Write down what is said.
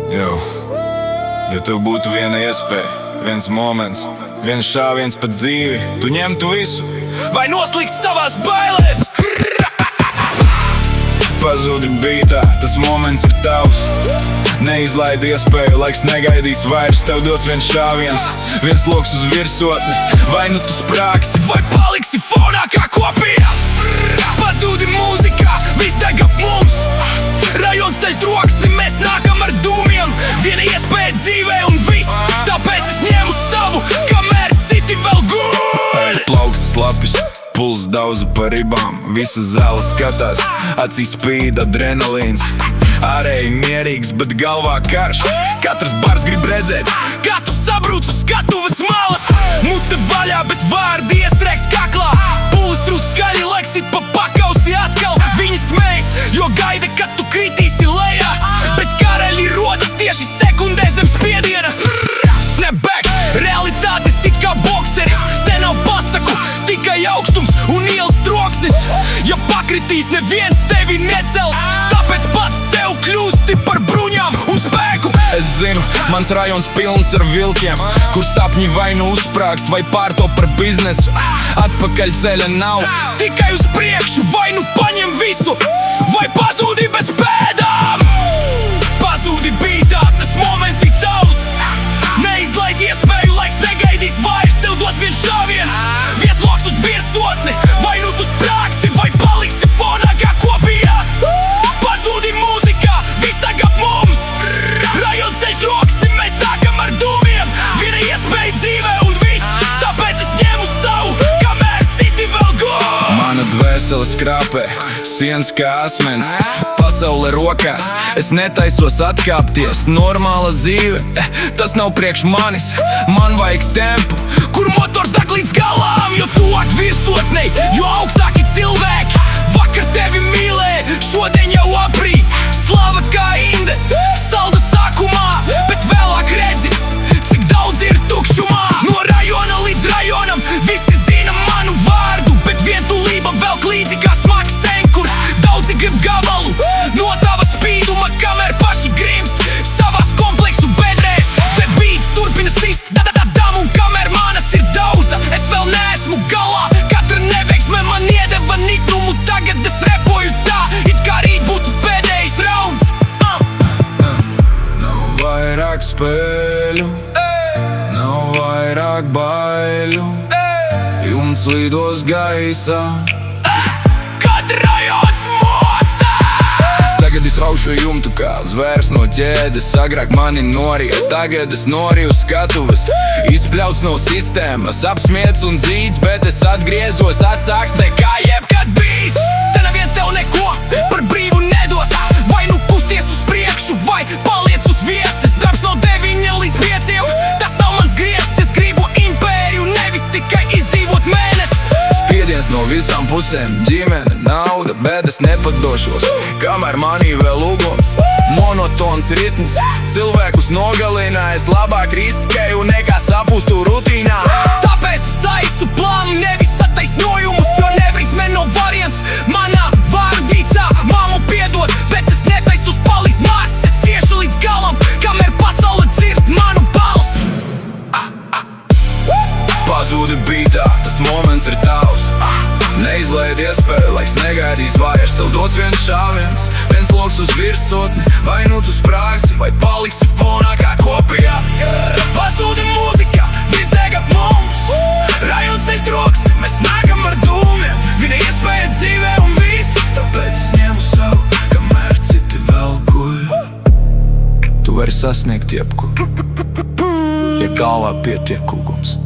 Ja tev būtu viena iespēja, viens moments, viens šāviens pa dzīvi, tu ņemtu visu, vai noslikt savās bailēs? Pazudi bītā, tas moments ir tavs. Neizlaidi iespēju, laiks negaidīs vairs. Tev dots viens šāviens, viens loks uz virsotni. Vai nu tu sprāgsi, vai paliksi fonā kā kopija. Pazudi mūzikā, viss deg ap mums. Rajons ceļ troksni, mēs nākam ar dūmiem. Viena iespēja dzīvē un viss, tāpēc es ņemu savu, kamēr citi vēl guļ. Plauktas lapis, puls daudzu par ribām. Visa zāle skatās, acīs spīd adrenalīns. Ārēji mierīgs, bet galvā karš. Katrs bars grib redzēt, kā tu sabrūc uz skatuves malas. Mute vaļā, bet vārdi iestrēgs kaklā. Pūles trūc skaļi, laiks it pa pakausi atkal. Viņi smējas, jo gaida, kad tu kritīsi lejā. Bet karaļi rodas tieši sekundē zem spiediena. Snap back, realitātes it kā bokseris. Te nav pasaku, tikai augstums un ielas troksnis. Ja pakritīs, neviens tevi necels. Tāpēc pats sev kļūsti par bruņām un spēku. Es zinu, mans rajons pilns ar vilkiem, kur sapņi vai nu uzsprāgst, vai pārto par biznesu. Atpakaļ ceļa nav, tikai uz priekšu, vai nu paņem visu, vai pazūdi bez pēdām. Pazūdi bītā, tas moments ir tavs. Neizlaid iespēju, laiks negaidīs vairs. Tev dots viens šāviens, viens loks uz virsotni. Vai nu tu sprāgsi, vai paliksi fonā kā kopijā. Pazūdi mūzikā, viss deg ap mums. Rajon ceļ troksni, mēs nākam ar dūmiem. Viena iespēja dzīvē un viss, tāpēc es ņemu savu, kamēr citi vēl guļ. Mana dvēsele skrāpē, sienas kā asmens, pasaule rokās. Es netaisos atkāpties, normāla dzīve, tas nav priekš manis. Man vajag tempu, kur motors deg līdz galām. Jo tuvāk virsotnei, jo augstāki cilvēki. Vakar tevi mīlēja, šodien jau aprī. Slava kā inde, salda sākumā, bet vēlāk redzi, cik daudz ir tukšumā. No rajona līdz rajonam, visi zina manu vārdu, bet vientulība vēl klīdzi kā smags senkurs. Daudzi grib gabalu no tava spīduma, kamēr paši grimst savās kompleksu bedrēs. Bet beats turpina sist, da-da-da-dam, un kamēr mana sirds dauza, es vēl neesmu galā. Katra neveiksme man iedeva niknumu, tagad es repoju tā, it kā rīt būtu pēdējais rauns. Nav vairāk spēļu, nav vairāk baiļu, jumts līdos gaisā, kad rajons mostās. Tagad es raušu jumtu kā zvērs no ķēdes. Agrāk mani norija, tagad es noriju skatuves. Izpļauts no sistēmas, apsmiets un dzīts, bet es atgriezos asāks nekā jebkad bijis. Te neviens tev neko par brīvu nedos. Vai nu kusties uz priekšu, vai paliec uz vietas. Darbs no 9 līdz 5, tas nav mans griezts. Es gribu impēriju, nevis tikai izdzīvot mēnesi. Spiediens no visām pusēm, ģimene, nauda, bet es nepadošos, kamēr manī vēl uguns. Monotons ritms, cilvēkus nogalina. Es labāk riskēju nekā sapūstu rutīnā. Tāpēc es taisu plānu, nevis attaisnojumus, jo neveiksme nav variants manā vārdīcā. Māmu piedod, bet es netaistu uz palikt māsas. Es iešu līdz galam, kamēr pasaule dzird manu balsi. Pazūdi bītā, tas moments ir tavs. Neizlaid iespēju, laiks negaidīs vairs. Tev dots viens šāviens, viens loks uz virsotni. Vai nu tu sprāgsi, vai paliksi fonā kā kopijā. Pazūdi mūzikā, viss deg ap mums. Rajon ceļ troksni, mēs nākam ar dūmiem. Viena iespēja dzīvē un viss, tāpēc es ņemu savu, kamēr citi vēl guļ. Tu vari sasniegt jebkuru, ja galvā pietiek uguns.